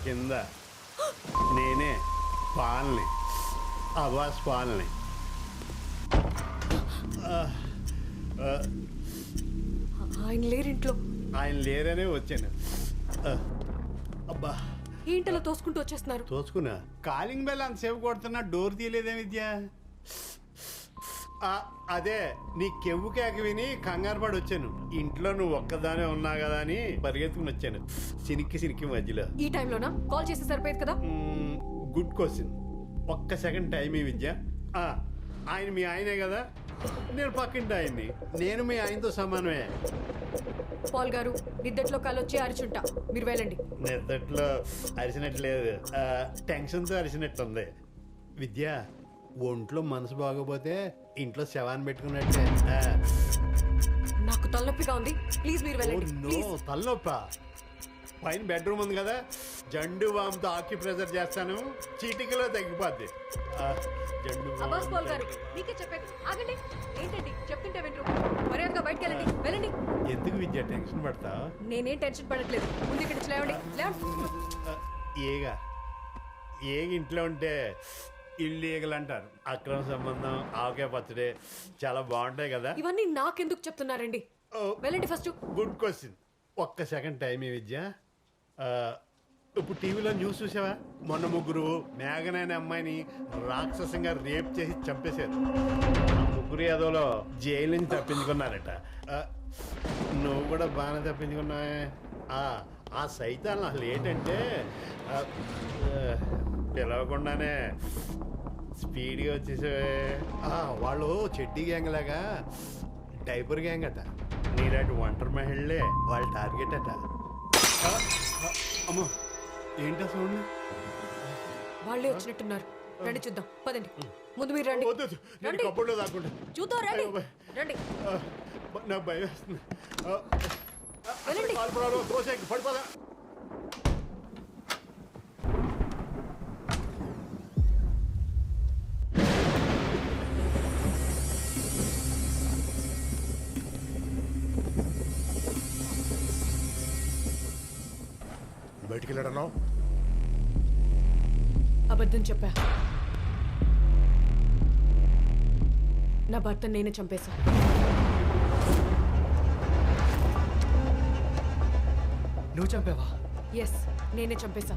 కింద నేనే పాల్ని అబాస్ పాల్ని ఆయన లేరింట్లో. ఆయన లేరనే వచ్చాను. అబ్బా ఏంటలా తోసుకుంటూ వచ్చేస్తున్నారు? తోచుకున్నా. కాలింగ్ బెల్ అంతసేపు కొడుతున్నా, డోర్ తీయలేదే విద్య. అదే నీ కెవ్వు కేక విని కంగారు పడి వచ్చాను. ఇంట్లో నువ్వు ఒక్కదానే ఉన్నా కదా అని పరిగెత్తుకుని వచ్చాను. సినికి మధ్యలో. ఈ టైంలోనా కాల్ చేస్తే సరిపోయేది కదా. Good question. ఒక్క సెకండ్ టైం ఈ విద్య. ఆయన మీ ఆయనే కదా, నేను పక్కింటి ఆయన్ని. నేను మీ ఆయనతో సమానమే. పాల్ గారు నిద్దట్లో కాలొచ్చి అరిచుంటా, మీరు వెళ్ళండి. నిద్దట్లో అరిచినట్లేదు, టెన్షన్తో అరిచినట్టుంది. విద్య, ఒంట్లో మనసు బాగోపోతే ఇంట్లో శవాన్ని పెట్టుకున్నట్టే. నాకు తలనొప్పిగా ఉంది, ప్లీజ్ మీరు వెళ్ళండి. తలనొప్ప? పైన బెడ్రూమ్ ఉంది కదా, జండు వామ్తో ఆకి ప్రెజర్ చేస్తాను, చీటికలో తగ్గిపోద్ది. అబ్బాస్ పాల్ గారు మీకే చెప్పాను, ఆగండి. ఏంటండి చెప్తుంటే వింటూ మర్యాదగా బయటకు వెళ్ళండి, వెళ్ళండి. ఎందుకు విద్య టెన్షన్ పడతా? నేనేం టెన్షన్ పడట్లేదు, ముందు ఇక్కడ నుంచి లేవండి. ఏగా ఇంట్లో ఉంటే ఇల్లీగల్ అంటారు. అక్రమ సంబంధం, ఆవకాయ పచ్చడి చాలా బాగుంటాయి కదా. ఇవన్నీ నాకెందుకు చెప్తున్నారండి? వెళ్ళండి ఫస్ట్. Good question. ఒక్క సెకండ్ టైం ఈ విద్య. ఇప్పుడు టీవీలో న్యూస్ చూసావా? మొన్న ముగ్గురు మేఘన అనే అమ్మాయిని రాక్షసంగా రేప్ చేసి చంపేశారు. ముగ్గురు యాదవ్లో జైలు నుంచి తప్పించుకున్నారట. నువ్వు కూడా బాగానే తప్పించుకున్నావే. ఆ సైతాన్ అసలు ఏంటంటే పిలవకుండానే స్పీడ్గా వచ్చేసావే. వాళ్ళు చెడ్డీ గ్యాంగ్ లాగా డైపర్ గ్యాంగ్ అట. నీలాంటి ఒంటరి మహిళలే వాళ్ళ టార్గెట్ అట. అమ్మో, ఏంటా సౌండ్? వాళ్ళే వచ్చినట్టున్నారు, రండి చూద్దాం. పదండి, ముందు మీరు రండి. నేను కప్పుడులో దాక్కుంటా. చూద్దాం, రండి రండి. నాకు భయం వేస్తుంది. వెళ్ళండి. పడిపోదా. బయటికి వెళ్ళడన్నా? అబద్ధం చెప్పా. నా భర్త నేనే చంపేశా. నువ్వు చంపావా? ఎస్, నేనే చంపేశా.